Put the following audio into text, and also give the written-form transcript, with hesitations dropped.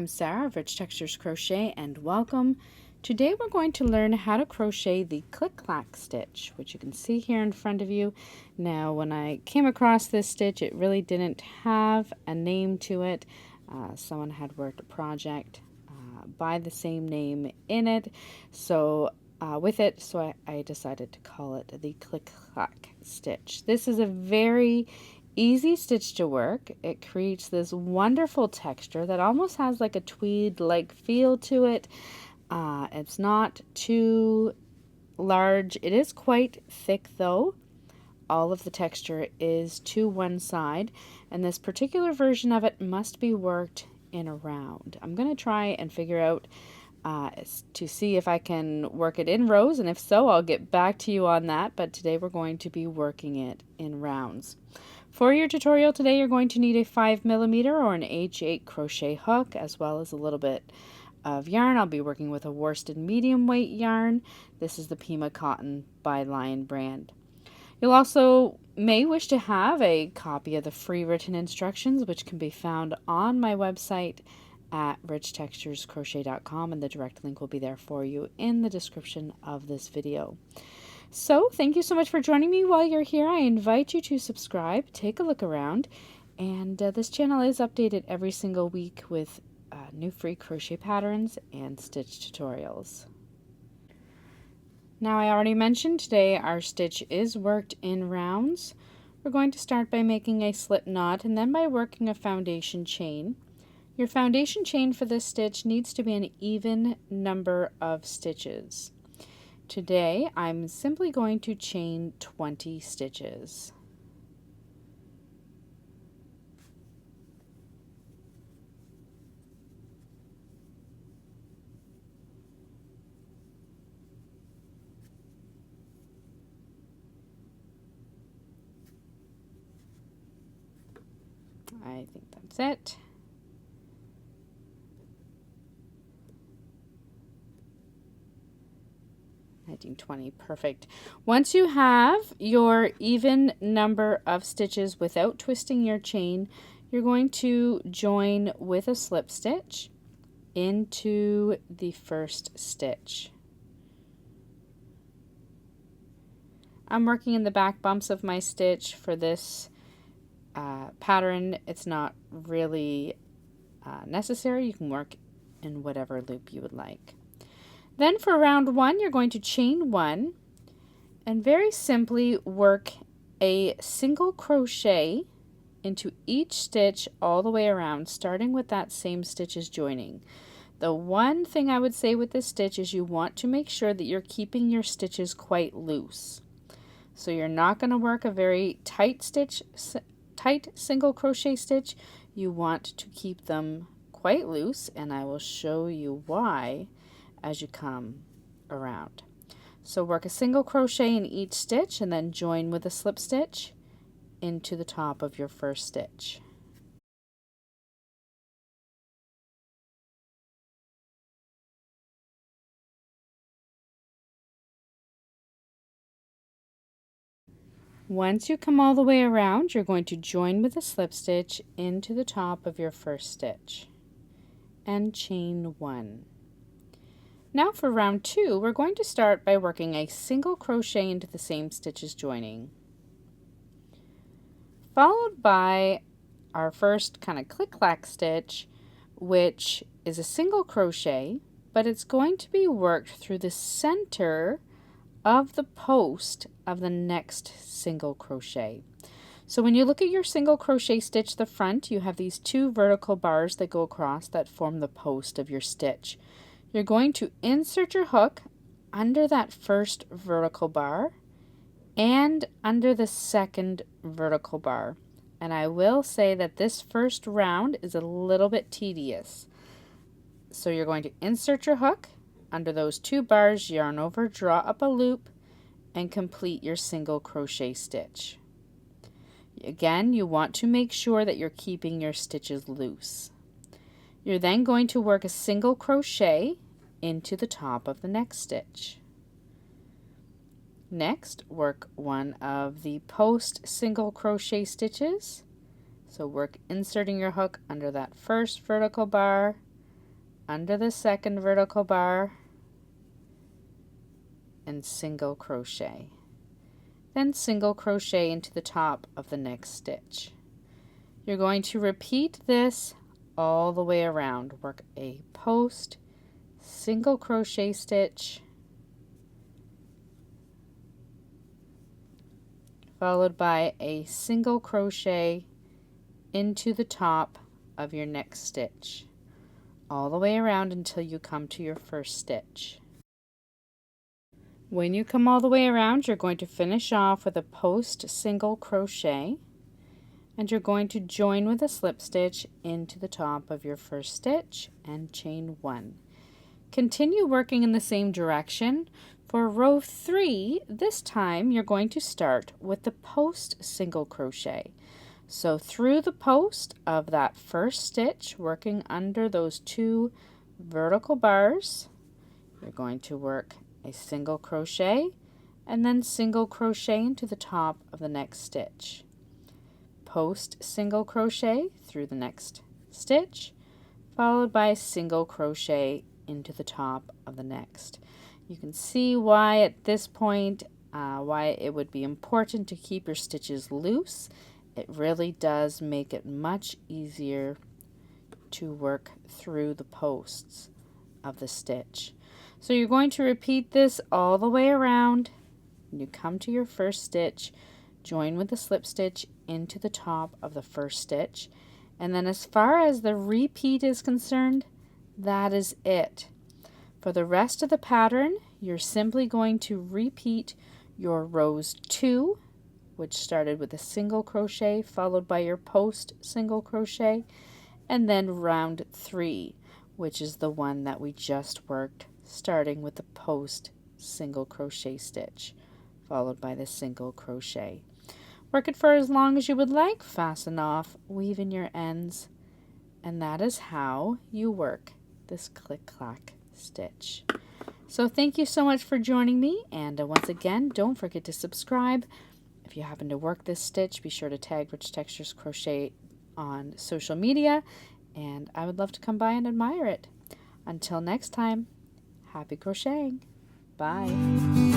Sarah of Rich Textures Crochet, and welcome. Today we're going to learn how to crochet the Click Clack stitch, which you can see here in front of you. Now when I came across this stitch, it really didn't have a name to it. Someone had worked a project by the same name in it, so I decided to call it the Click Clack stitch. This is a very easy stitch to work. It creates this wonderful texture that almost has like a tweed-like feel to it. It's not too large. It is quite thick though. All of the texture is to one side, and this particular version of it must be worked in a round. I'm going to try and figure out to see if I can work it in rows, and if so, I'll get back to you on that, but today we're going to be working it in rounds. For your tutorial today, you're going to need a 5mm or an H8 crochet hook, as well as a little bit of yarn. I'll be working with a worsted medium weight yarn. This is the Pima Cotton by Lion brand. You'll also may wish to have a copy of the free written instructions, which can be found on my website at richtexturescrochet.com, and the direct link will be there for you in the description of this video. So thank you so much for joining me. While you're here, I invite you to subscribe, take a look around, and this channel is updated every single week with new free crochet patterns and stitch tutorials. Now, I already mentioned today our stitch is worked in rounds. We're going to start by making a slip knot and then by working a foundation chain. Your foundation chain for this stitch needs to be an even number of stitches. Today, I'm simply going to chain 20 stitches. I think that's it. I think 20, perfect. Once you have your even number of stitches without twisting your chain, you're going to join with a slip stitch into the first stitch. I'm working in the back bumps of my stitch for this pattern. It's not really necessary. You can work in whatever loop you would like. Then for round 1, you're going to chain 1 and very simply work a single crochet into each stitch all the way around, starting with that same stitch as joining. The one thing I would say with this stitch is you want to make sure that you're keeping your stitches quite loose. So you're not going to work a very tight single crochet stitch. You want to keep them quite loose, and I will show you why as you come around. So work a single crochet in each stitch and then join with a slip stitch into the top of your first stitch. Once you come all the way around, you're going to join with a slip stitch into the top of your first stitch and chain 1. Now for round 2, we're going to start by working a single crochet into the same stitch as joining, followed by our first kind of click-clack stitch, which is a single crochet, but it's going to be worked through the center of the post of the next single crochet. So when you look at your single crochet stitch, the front, you have these 2 vertical bars that go across that form the post of your stitch. You're going to insert your hook under that first vertical bar and under the second vertical bar. And I will say that this first round is a little bit tedious. So you're going to insert your hook under those 2 bars, yarn over, draw up a loop, and complete your single crochet stitch. Again, you want to make sure that you're keeping your stitches loose. You're then going to work a single crochet into the top of the next stitch. Next, work one of the post single crochet stitches. So work inserting your hook under that first vertical bar, under the second vertical bar and single crochet. Then single crochet into the top of the next stitch. You're going to repeat this all the way around. Work a post, single crochet stitch, followed by a single crochet into the top of your next stitch, all the way around until you come to your first stitch. When you come all the way around, you're going to finish off with a post single crochet, and you're going to join with a slip stitch into the top of your first stitch and chain 1. Continue working in the same direction. For row 3, this time you're going to start with the post single crochet. So through the post of that first stitch, working under those 2 vertical bars, you're going to work a single crochet and then single crochet into the top of the next stitch. Post single crochet through the next stitch, followed by single crochet into the top of the next. You can see why at this point why it would be important to keep your stitches loose. It really does make it much easier to work through the posts of the stitch. So you're going to repeat this all the way around. You come to your first stitch, join with the slip stitch into the top of the first stitch, and then as far as the repeat is concerned, that is it. For the rest of the pattern, you're simply going to repeat your rows 2, which started with a single crochet followed by your post single crochet, and then round 3, which is the one that we just worked, starting with the post single crochet stitch followed by the single crochet. Work it for as long as you would like, fasten off, weave in your ends, and that is how you work this click clack stitch. So thank you so much for joining me, and once again, don't forget to subscribe. If you happen to work this stitch, be sure to tag Rich Textures Crochet on social media, and I would love to come by and admire it. Until next time, happy crocheting. Bye.